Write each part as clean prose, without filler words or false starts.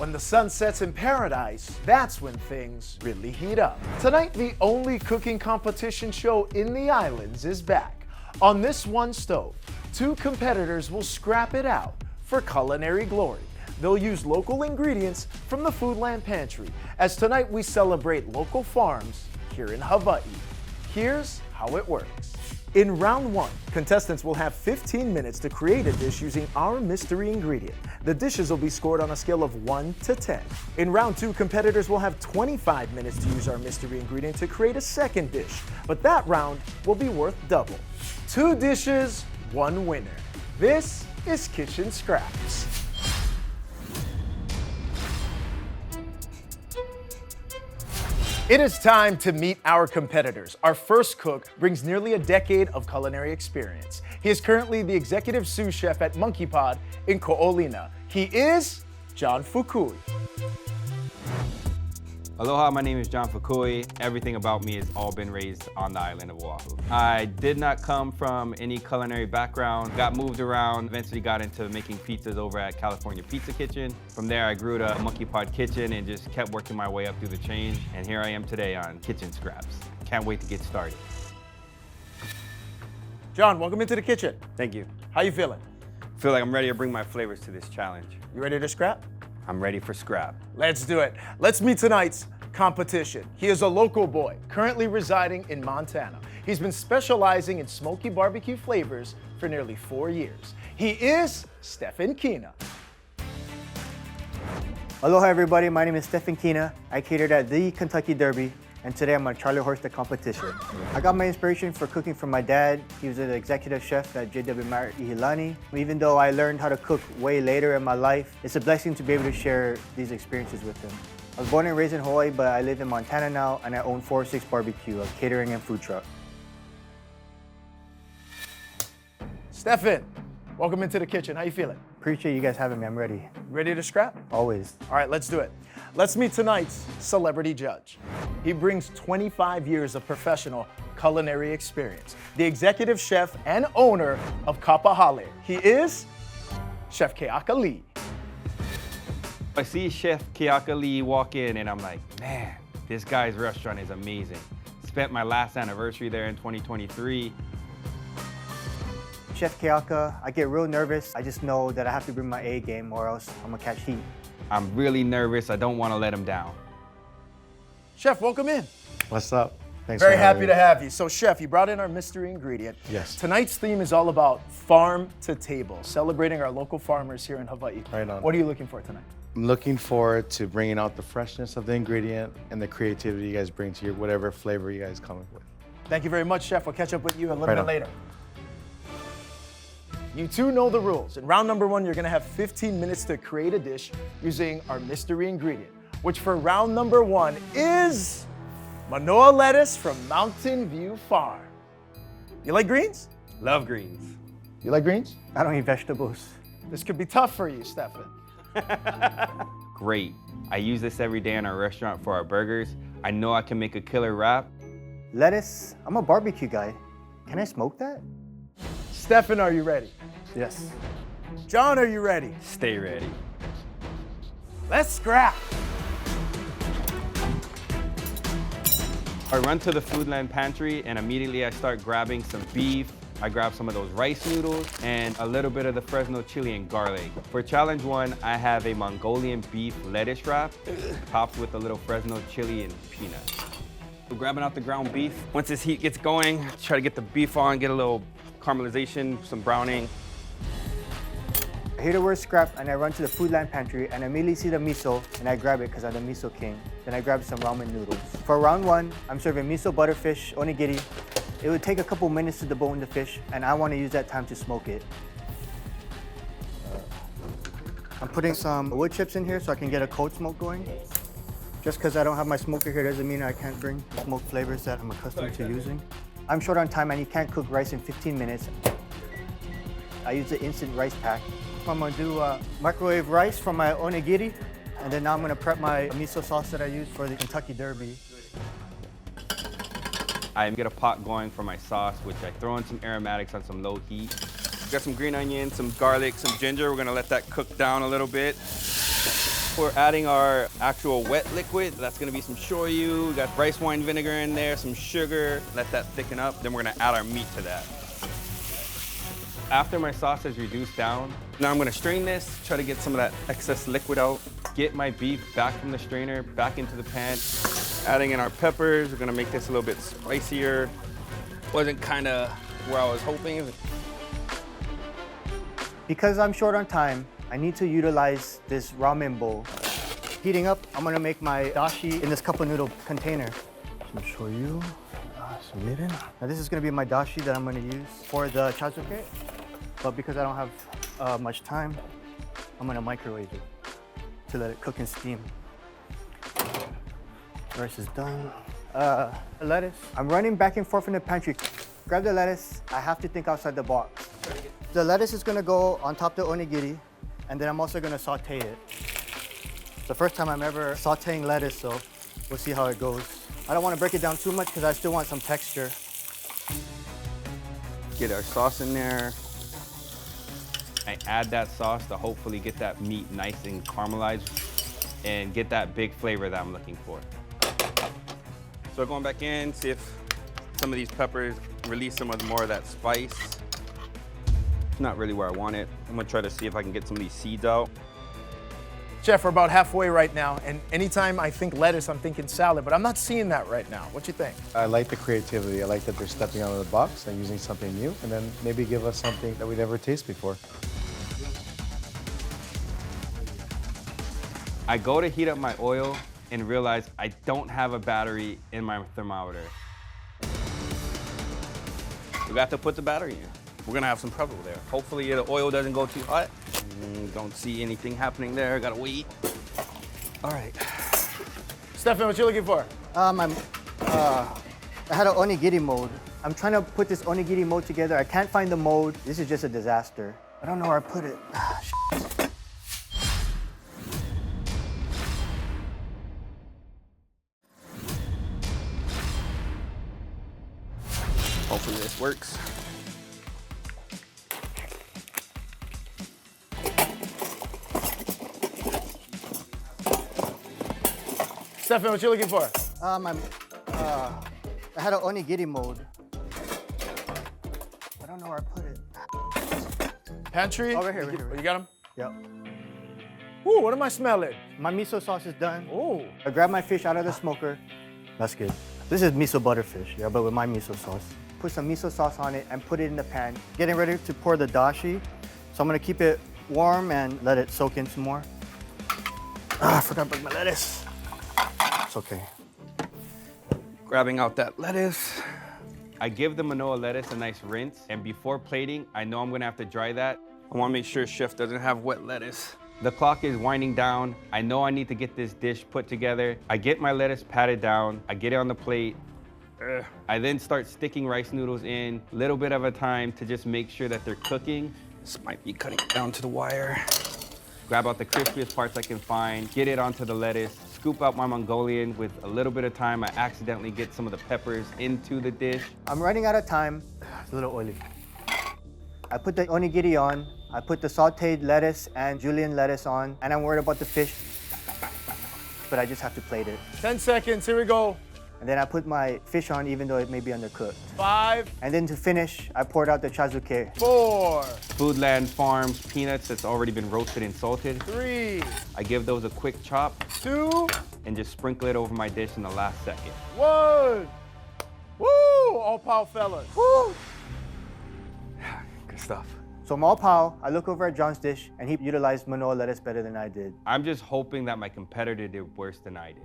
When the sun sets in paradise, that's when things really heat up. Tonight, the only cooking competition show in the islands is back. On this one stove, two competitors will scrap it out for culinary glory. They'll use local ingredients from the Foodland Pantry, as tonight we celebrate local farms here in Hawaii. Here's how it works. In round one, contestants will have 15 minutes to create a dish using our mystery ingredient. The dishes will be scored on a scale of 1 to 10. In round two, competitors will have 25 minutes to use our mystery ingredient to create a second dish, but that round will be worth double. 2 dishes, 1 winner. This is Kitchen Scraps. It is time to meet our competitors. Our first cook brings nearly a decade of culinary experience. He is currently the executive sous chef at Monkey Pod in Ko'olina. He is John Fukui. Aloha, my name is John Fukui. Everything about me has all been raised on the island of Oahu. I did not come from any culinary background, got moved around, eventually got into making pizzas over at California Pizza Kitchen. From there, I grew to Monkey Pod Kitchen and just kept working my way up through the chain. And here I am today on Kitchen Scraps. Can't wait to get started. John, welcome into the kitchen. Thank you. How you feeling? Feel like I'm ready to bring my flavors to this challenge. You ready to scrap? I'm ready for scrap. Let's do it. Let's meet tonight's competition. He is a local boy, currently residing in Montana. He's been specializing in smoky barbecue flavors for nearly 4 years. He is Stephen Kina. Aloha everybody, my name is Stephen Kina. I catered at the Kentucky Derby, and today I'm on Charlie Horse the competition. I got my inspiration for cooking from my dad. He was an executive chef at J.W. Marriott Ihilani. Even though I learned how to cook way later in my life, it's a blessing to be able to share these experiences with him. I was born and raised in Hawaii, but I live in Montana now, and I own 406 Barbecue, a catering and food truck. Stephen, welcome into the kitchen. How you feeling? Appreciate you guys having me, I'm ready. Ready to scrap? Always. All right, let's do it. Let's meet tonight's celebrity judge. He brings 25 years of professional culinary experience. The executive chef and owner of Kapahale. He is Chef Keaka Lee. I see Chef Keaka Lee walk in and I'm like, man, this guy's restaurant is amazing. Spent my last anniversary there in 2023. Chef Keaka, I get real nervous. I just know that I have to bring my A game or else I'm gonna catch heat. I'm really nervous. I don't want to let him down. Chef, welcome in. What's up? Thanks Very for having happy me. to have you. So Chef, you brought in our mystery ingredient. Yes. Tonight's theme is all about farm to table, celebrating our local farmers here in Hawaii. Right on. What are you looking for tonight? I'm looking forward to bringing out the freshness of the ingredient and the creativity you guys bring to your whatever flavor you guys come up with. Thank you very much, Chef. We'll catch up with you a little Right bit on. later. You two know the rules. In round number one, you're gonna have 15 minutes to create a dish using our mystery ingredient, which for round number one is Manoa lettuce from Mountain View Farm. You like greens? Love greens. You like greens? I don't eat vegetables. This could be tough for you, Stefan. Great. I use this every day in our restaurant for our burgers. I know I can make a killer wrap. Lettuce, I'm a barbecue guy. Can I smoke that? Stefan, are you ready? Yes. John, are you ready? Stay ready. Let's scrap. I run to the Foodland Pantry and immediately I start grabbing some beef. I grab some of those rice noodles and a little bit of the Fresno chili and garlic. For challenge one, I have a Mongolian beef lettuce wrap topped with a little Fresno chili and peanuts. So grabbing out the ground beef. Once this heat gets going, try to get the beef on, get a little caramelization, some browning. I hear the word scrap and I run to the Foodland Pantry and I immediately see the miso and I grab it because I'm the miso king. Then I grab some ramen noodles. For round one, I'm serving miso butterfish onigiri. It would take a couple minutes to debone the fish and I want to use that time to smoke it. I'm putting some wood chips in here so I can get a cold smoke going. Just because I don't have my smoker here doesn't mean I can't bring the smoked flavors that I'm accustomed to using. I'm short on time and you can't cook rice in 15 minutes. I use the instant rice pack. I'm gonna do microwave rice for my onigiri, and then now I'm gonna prep my miso sauce that I use for the Kentucky Derby. I get a pot going for my sauce, which I throw in some aromatics on some low heat. Got some green onion, some garlic, some ginger. We're gonna let that cook down a little bit. We're adding our actual wet liquid. That's gonna be some shoyu. We got rice wine vinegar in there, some sugar. Let that thicken up. Then we're gonna add our meat to that. After my sauce is reduced down, now I'm gonna strain this, try to get some of that excess liquid out, get my beef back from the strainer, back into the pan. Adding in our peppers, we're gonna make this a little bit spicier. Wasn't kinda where I was hoping. Because I'm short on time, I need to utilize this ramen bowl. Heating up, I'm gonna make my dashi in this cup of noodle container. Some shoyu, some mirin. Now this is gonna be my dashi that I'm gonna use for the chazuke. But because I don't have much time, I'm gonna microwave it to let it cook and steam. Rice is done. Lettuce. I'm running back and forth in the pantry. Grab the lettuce. I have to think outside the box. The lettuce is gonna go on top of the onigiri, and then I'm also gonna saute it. It's the first time I'm ever sauteing lettuce, so we'll see how it goes. I don't wanna break it down too much because I still want some texture. Get our sauce in there. I add that sauce to hopefully get that meat nice and caramelized and get that big flavor that I'm looking for. So going back in, see if some of these peppers release some of the more of that spice. It's not really where I want it. I'm gonna try to see if I can get some of these seeds out. Chef, we're about halfway right now, and anytime I think lettuce, I'm thinking salad, but I'm not seeing that right now. What you think? I like the creativity. I like that they're stepping out of the box and using something new, and then maybe give us something that we'd never tasted before. I go to heat up my oil and realize I don't have a battery in my thermometer. We got to put the battery in. We're gonna have some trouble there. Hopefully the oil doesn't go too hot. Don't see anything happening there, gotta wait. All right. Stefan, what you looking for? I had an onigiri mold. I'm trying to put this onigiri mold together. I can't find the mold. This is just a disaster. I don't know where I put it. Hopefully this works. Stefan, what you looking for? I had an onigiri mold. I don't know where I put it. Pantry? Over here, right here. You got them? Yep. Ooh, what am I smelling? My miso sauce is done. Ooh. I grabbed my fish out of the smoker. That's good. This is miso butterfish, yeah, but with my miso sauce. Put some miso sauce on it and put it in the pan. Getting ready to pour the dashi. So I'm gonna keep it warm and let it soak in some more. I forgot to bring my lettuce. It's okay. Grabbing out that lettuce. I give the Manoa lettuce a nice rinse, and before plating, I know I'm gonna have to dry that. I wanna make sure Chef doesn't have wet lettuce. The clock is winding down. I know I need to get this dish put together. I get my lettuce patted down. I get it on the plate. I then start sticking rice noodles in, a little bit of a time to just make sure that they're cooking. This might be cutting down to the wire. Grab out the crispiest parts I can find, get it onto the lettuce, scoop out my Mongolian. With a little bit of time, I accidentally get some of the peppers into the dish. I'm running out of time. It's a little oily. I put the onigiri on. I put the sauteed lettuce and julienne lettuce on, and I'm worried about the fish, but I just have to plate it. 10 seconds, here we go. And then I put my fish on even though it may be undercooked. 5, And then to finish, I poured out the chazuke. 4, Foodland Farms peanuts that's already been roasted and salted. 3, I give those a quick chop 2, and just sprinkle it over my dish in the last second. 1. Woo! All pow, fellas. Woo! Good stuff. So I'm all pow. I look over at John's dish, and he utilized Manoa lettuce better than I did. I'm just hoping that my competitor did worse than I did.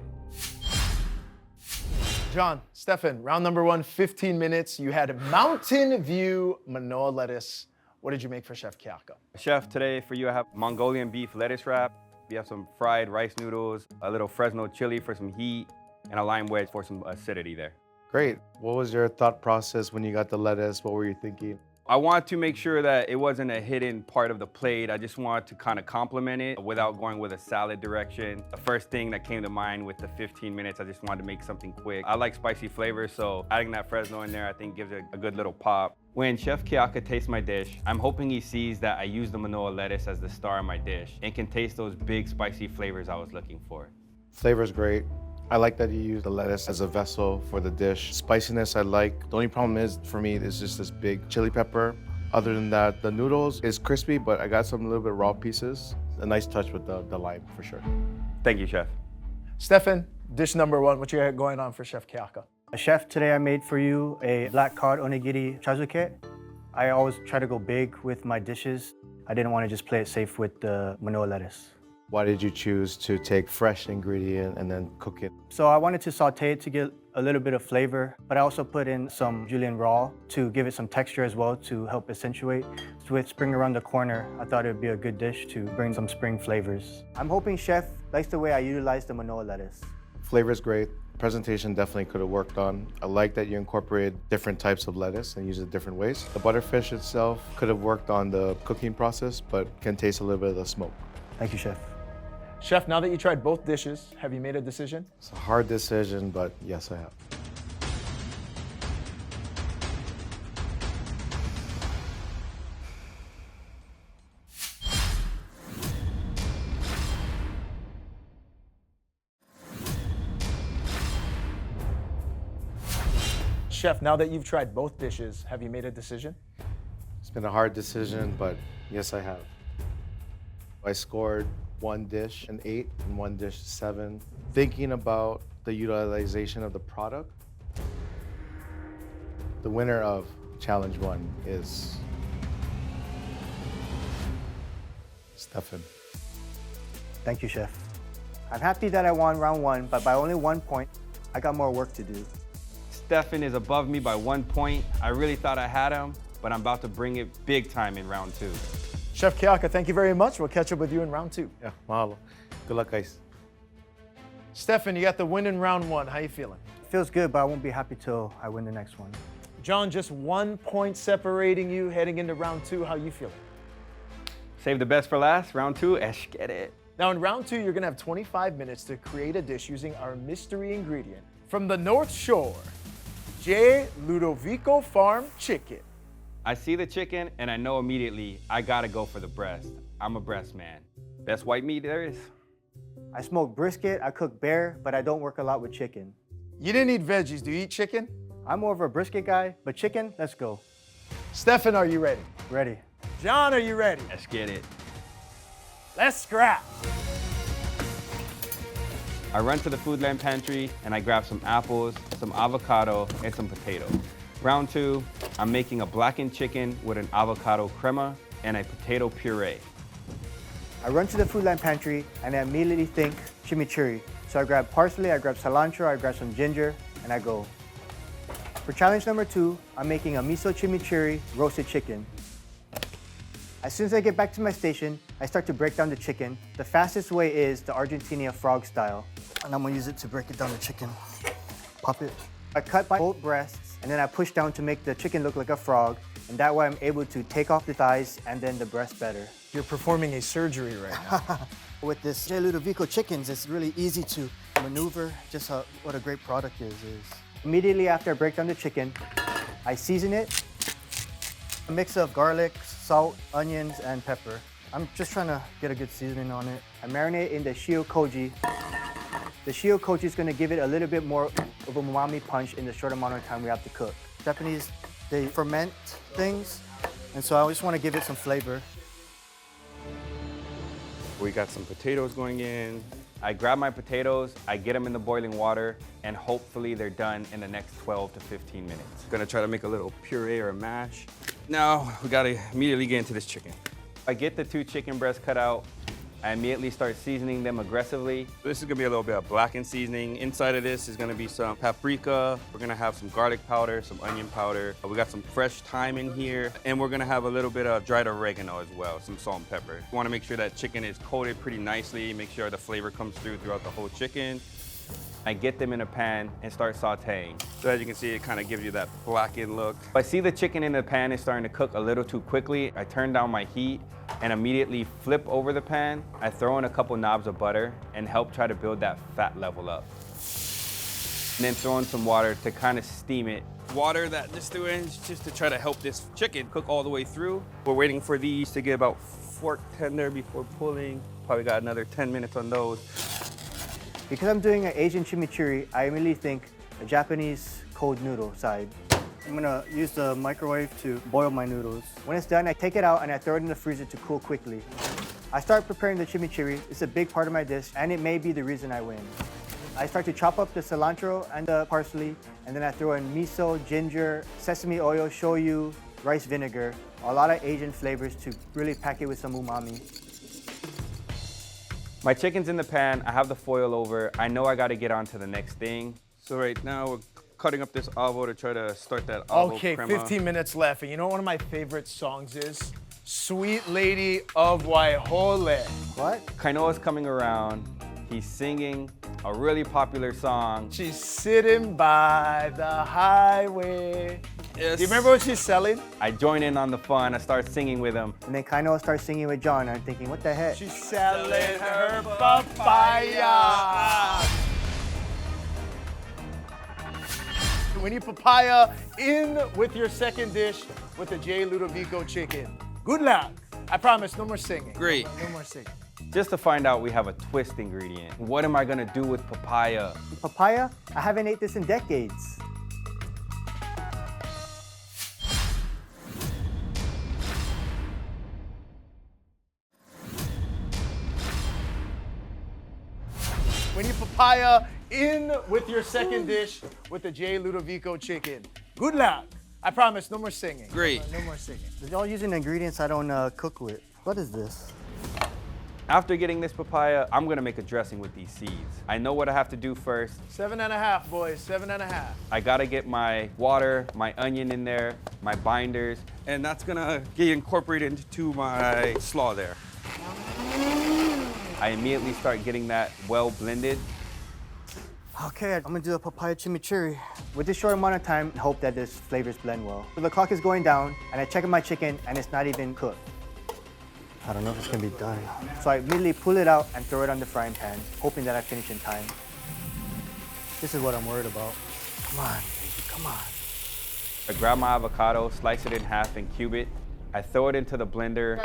John, Stefan, round number 1, 15 minutes. You had Mountain View Manoa lettuce. What did you make for Chef Kiaka? Chef, today for you I have Mongolian beef lettuce wrap. We have some fried rice noodles, a little Fresno chili for some heat, and a lime wedge for some acidity there. Great. What was your thought process when you got the lettuce? What were you thinking? I want to make sure that it wasn't a hidden part of the plate. I just wanted to kind of complement it without going with a salad direction. The first thing that came to mind with the 15 minutes, I just wanted to make something quick. I like spicy flavors, so adding that Fresno in there, I think gives it a good little pop. When Chef Kiaka tastes my dish, I'm hoping he sees that I use the Manoa lettuce as the star of my dish and can taste those big spicy flavors I was looking for. Flavor's great. I like that you use the lettuce as a vessel for the dish. Spiciness I like. The only problem is, for me, is just this big chili pepper. Other than that, the noodles is crispy, but I got some little bit raw pieces. A nice touch with the lime, for sure. Thank you, Chef. Stefan, dish number one. What you got going on for Chef Kiaka? Chef, today I made for you a black cod onigiri chazuke. I always try to go big with my dishes. I didn't want to just play it safe with the Manoa lettuce. Why did you choose to take fresh ingredient and then cook it? So I wanted to saute it to get a little bit of flavor, but I also put in some julienne raw to give it some texture as well to help accentuate. So with spring around the corner, I thought it would be a good dish to bring some spring flavors. I'm hoping Chef likes the way I utilize the Manoa lettuce. Flavor's great. Presentation definitely could have worked on. I like that you incorporated different types of lettuce and use it different ways. The butterfish itself could have worked on the cooking process, but can taste a little bit of the smoke. Thank you, Chef. Chef, now that you tried both dishes, have you made a decision? It's a hard decision, but yes, I have. Chef, now that you've tried both dishes, have you made a decision? It's been a hard decision, but yes, I have. I scored one dish an 8 and one dish 7. Thinking about the utilization of the product, the winner of Challenge 1 is Stefan. Thank you, Chef. I'm happy that I won round 1, but by only 1 point. I got more work to do. Stefan is above me by 1 point. I really thought I had him, but I'm about to bring it big time in round 2. Chef Kiaka, thank you very much. We'll catch up with you in round 2. Yeah, mahalo. Good luck, guys. Stefan, you got the win in round 1. How you feeling? Feels good, but I won't be happy till I win the next one. John, just 1 point separating you heading into round 2. How you feeling? Save the best for last, round 2, esh, get it. Now in round 2, you're gonna have 25 minutes to create a dish using our mystery ingredient from the North Shore, J. Ludovico Farm chicken. I see the chicken and I know immediately I gotta go for the breast. I'm a breast man. Best white meat there is. I smoke brisket, I cook bear, but I don't work a lot with chicken. You didn't eat veggies. Do you eat chicken? I'm more of a brisket guy, but chicken, let's go. Stefan, are you ready? Ready. John, are you ready? Let's get it. Let's scrap. I run to the Foodland pantry and I grab some apples, some avocado, and some potatoes. Round 2, I'm making a blackened chicken with an avocado crema and a potato puree. I run to the Foodland pantry and I immediately think chimichurri. So I grab parsley, I grab cilantro, I grab some ginger, and I go. For challenge number 2, I'm making a miso chimichurri roasted chicken. As soon as I get back to my station, I start to break down the chicken. The fastest way is the Argentina frog style. And I'm gonna use it to break it down the chicken. Pop it. I cut by both breasts and then I push down to make the chicken look like a frog. And that way I'm able to take off the thighs and then the breast better. You're performing a surgery right now. With this J. Ludovico chickens, it's really easy to maneuver. Just what a great product is. Immediately after I break down the chicken, I season it. A mix of garlic, salt, onions, and pepper. I'm just trying to get a good seasoning on it. I marinate in the shio koji. The shio koji is going to give it a little bit more of a umami punch in the short amount of time we have to cook. Japanese, they ferment things, and so I just want to give it some flavor. We got some potatoes going in. I grab my potatoes, I get them in the boiling water, and hopefully they're done in the next 12 to 15 minutes. Gonna try to make a little puree or a mash. Now, we gotta immediately get into this chicken. I get the 2 chicken breasts cut out. I immediately start seasoning them aggressively. This is gonna be a little bit of blackened seasoning. Inside of this is gonna be some paprika. We're gonna have some garlic powder, some onion powder. We got some fresh thyme in here. And we're gonna have a little bit of dried oregano as well, some salt and pepper. We wanna make sure that chicken is coated pretty nicely, make sure the flavor comes through throughout the whole chicken. I get them in a pan and start sauteing. So as you can see, it kind of gives you that blackened look. If I see the chicken in the pan is starting to cook a little too quickly, I turn down my heat and immediately flip over the pan. I throw in a couple knobs of butter and help try to build that fat level up. And then throw in some water to kind of steam it water that just threw in just to try to help this chicken cook all the way through. We're waiting for these to get about fork tender before pulling. Probably got another 10 minutes on those. Because I'm doing an Asian chimichurri, I immediately think a Japanese cold noodle side. I'm gonna use the microwave to boil my noodles. When it's done, I take it out and I throw it in the freezer to cool quickly. I start preparing the chimichurri. It's a big part of my dish, and it may be the reason I win. I start to chop up the cilantro and the parsley, and then I throw in miso, ginger, sesame oil, shoyu, rice vinegar, a lot of Asian flavors to really pack it with some umami. My chicken's in the pan. I have the foil over. I know I got to get on to the next thing. So right now we're cutting up this avo to try to start that avo Okay, crema. 15 minutes left. And you know what one of my favorite songs is? Sweet Lady of Waihole. What? Kainoa's coming around. He's singing a really popular song. She's sitting by the highway. Yes. Do you remember what she's selling? I join in on the fun. I start singing with him. And then Kainoa starts singing with John, and I'm thinking, what the heck? She's selling her papaya. We need papaya in with your second dish with the J. Ludovico chicken. Good luck. I promise, no more singing. Great. No more singing. Just to find out, we have a twist ingredient. What am I gonna do with papaya? Papaya? I haven't ate this in decades. We need papaya in with your second dish with the J. Ludovico chicken. Good luck. I promise, no more singing. Great. No more singing. Y'all using ingredients I don't cook with. What is this? After getting this papaya, I'm gonna make a dressing with these seeds. I know what I have to do first. 7.5, boys, 7.5. I gotta get my water, my onion in there, my binders, and that's gonna get incorporated into my slaw there. I immediately start getting that well blended. Okay, I'm gonna do a papaya chimichurri. With this short amount of time, I hope that this flavors blend well. So the clock is going down, and I check my chicken, and it's not even cooked. I don't know if it's gonna be done. So I immediately pull it out and throw it on the frying pan, hoping that I finish in time. This is what I'm worried about. Come on, baby, come on. I grab my avocado, slice it in half and cube it. I throw it into the blender.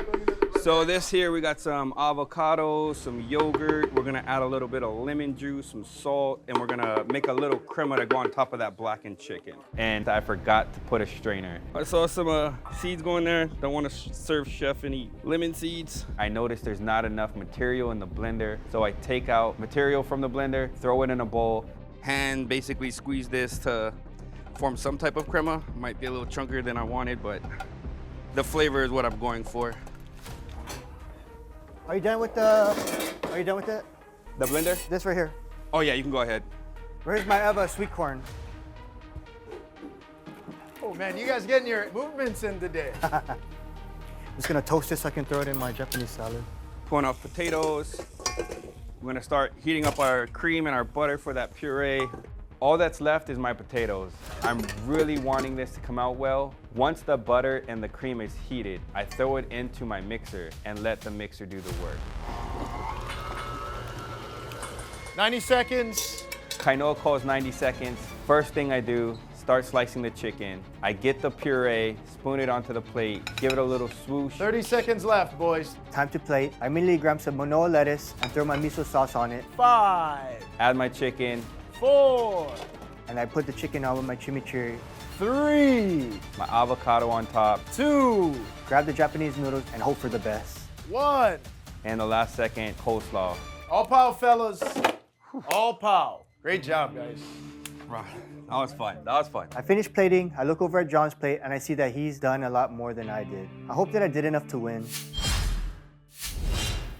So this here, we got some avocado, some yogurt. We're gonna add a little bit of lemon juice, some salt, and we're gonna make a little crema to go on top of that blackened chicken. And I forgot to put a strainer. I saw some seeds going there. Don't wanna serve chef any lemon seeds. I noticed there's not enough material in the blender. So I take out material from the blender, throw it in a bowl. Hand basically squeeze this to form some type of crema. Might be a little chunkier than I wanted, but the flavor is what I'm going for. Are you done with it? The blender? This right here. Oh yeah, you can go ahead. Where's my Eva sweet corn? Oh man, you guys getting your movements in today. I'm just gonna toast this so I can throw it in my Japanese salad. Pulling off potatoes. We're gonna start heating up our cream and our butter for that puree. All that's left is my potatoes. I'm really wanting this to come out well. Once the butter and the cream is heated, I throw it into my mixer and let the mixer do the work. 90 seconds. Kainoa calls 90 seconds. First thing I do, start slicing the chicken. I get the puree, spoon it onto the plate, give it a little swoosh. 30 seconds left, boys. Time to plate. I immediately grab some Manoa lettuce and throw my miso sauce on it. 5, Add my chicken, 4, And I put the chicken on with my chimichurri. 3, my avocado on top, 2, Grab the Japanese noodles and hope for the best. 1. and the last second, coleslaw. All pow, fellas. All pow. Great job, guys. Right. That was fun. That was fun. I finish plating, I look over at John's plate, and I see that he's done a lot more than I did. I hope that I did enough to win.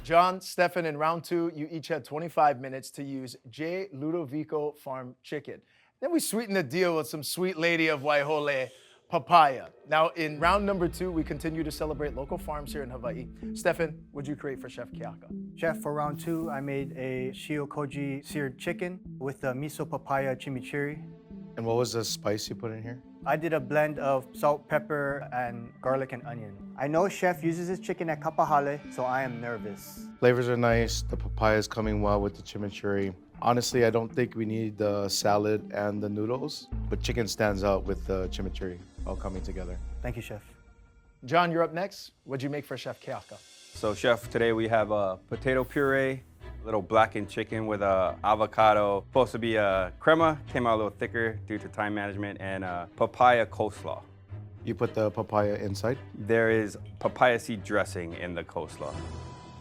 John, Stefan, in round 2, you each had 25 minutes to use J. Ludovico Farm chicken. Then we sweetened the deal with some Sweet Lady of Waihole papaya. Now, in round number 2, we continue to celebrate local farms here in Hawaii. Stefan, what'd you create for Chef Kiaka? Chef, for round 2, I made a shio-koji seared chicken with the miso papaya chimichurri. And what was the spice you put in here? I did a blend of salt, pepper, and garlic and onion. I know Chef uses his chicken at kapahale, so I am nervous. Flavors are nice. The papaya is coming well with the chimichurri. Honestly, I don't think we need the salad and the noodles, but chicken stands out with the chimichurri all coming together. Thank you, Chef. John, you're up next. What'd you make for Chef Keaka? So Chef, today we have a potato puree, a little blackened chicken with a avocado, supposed to be a crema, came out a little thicker due to time management, and a papaya coleslaw. You put the papaya inside? There is papaya seed dressing in the coleslaw.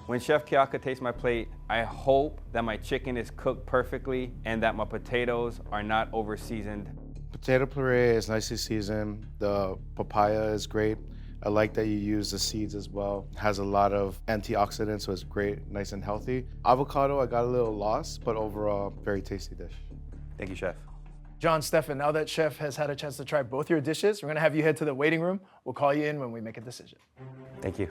When Chef Keaka tastes my plate, I hope that my chicken is cooked perfectly and that my potatoes are not over-seasoned. Potato puree is nicely seasoned. The papaya is great. I like that you use the seeds as well. It has a lot of antioxidants, so it's great, nice and healthy. Avocado, I got a little lost, but overall, very tasty dish. Thank you, Chef. John, Stefan, now that Chef has had a chance to try both your dishes, we're gonna have you head to the waiting room. We'll call you in when we make a decision. Thank you.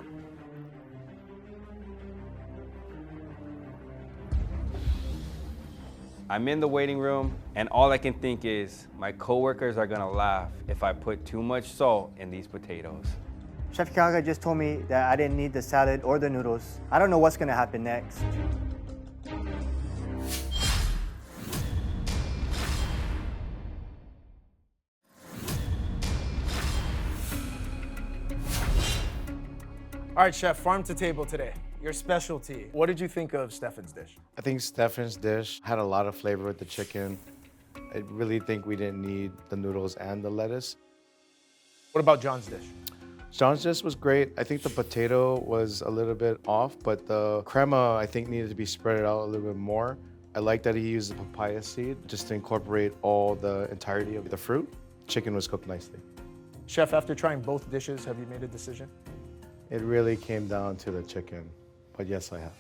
I'm in the waiting room, and all I can think is my coworkers are gonna laugh if I put too much salt in these potatoes. Chef Keaka just told me that I didn't need the salad or the noodles. I don't know what's gonna happen next. All right, Chef, farm to table today. Your specialty. What did you think of Stefan's dish? I think Stefan's dish had a lot of flavor with the chicken. I really think we didn't need the noodles and the lettuce. What about John's dish? John's dish was great. I think the potato was a little bit off, but the crema, I think, needed to be spread out a little bit more. I like that he used the papaya seed just to incorporate all the entirety of the fruit. Chicken was cooked nicely. Chef, after trying both dishes, have you made a decision? It really came down to the chicken, but yes, I have.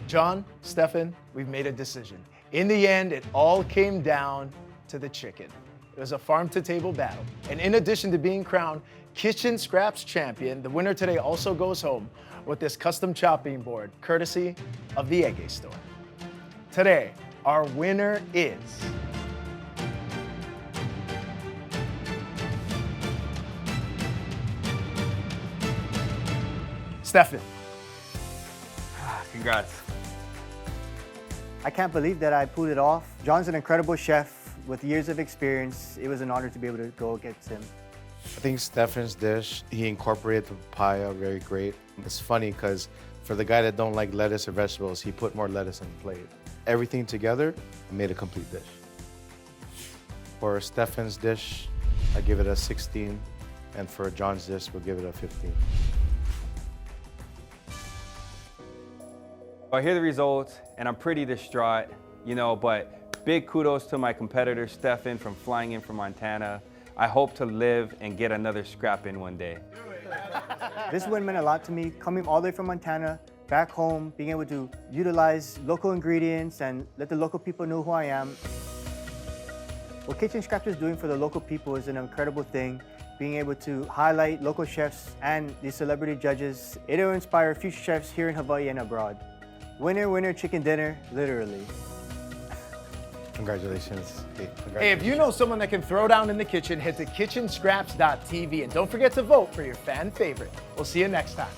John, Stefan, we've made a decision. In the end, it all came down to the chicken. It was a farm-to-table battle. And in addition to being crowned Kitchen Scraps champion, the winner today also goes home with this custom chopping board, courtesy of the Egg Store. Today, our winner is... Stefan. Congrats. I can't believe that I pulled it off. John's an incredible chef with years of experience. It was an honor to be able to go against him. I think Stefan's dish, he incorporated the papaya very great. It's funny because for the guy that don't like lettuce or vegetables, he put more lettuce on the plate. Everything together made a complete dish. For Stefan's dish, I give it a 16, and for John's dish, we'll give it a 15. I hear the results, and I'm pretty distraught, but big kudos to my competitor, Stefan, from flying in from Montana. I hope to live and get another scrap in one day. This win meant a lot to me, coming all the way from Montana, back home, being able to utilize local ingredients and let the local people know who I am. What Kitchen Scraps is doing for the local people is an incredible thing. Being able to highlight local chefs and the celebrity judges, it'll inspire future chefs here in Hawaii and abroad. Winner, winner, chicken dinner, literally. Congratulations. Hey, if you know someone that can throw down in the kitchen, head to kitchenscraps.tv and don't forget to vote for your fan favorite. We'll see you next time.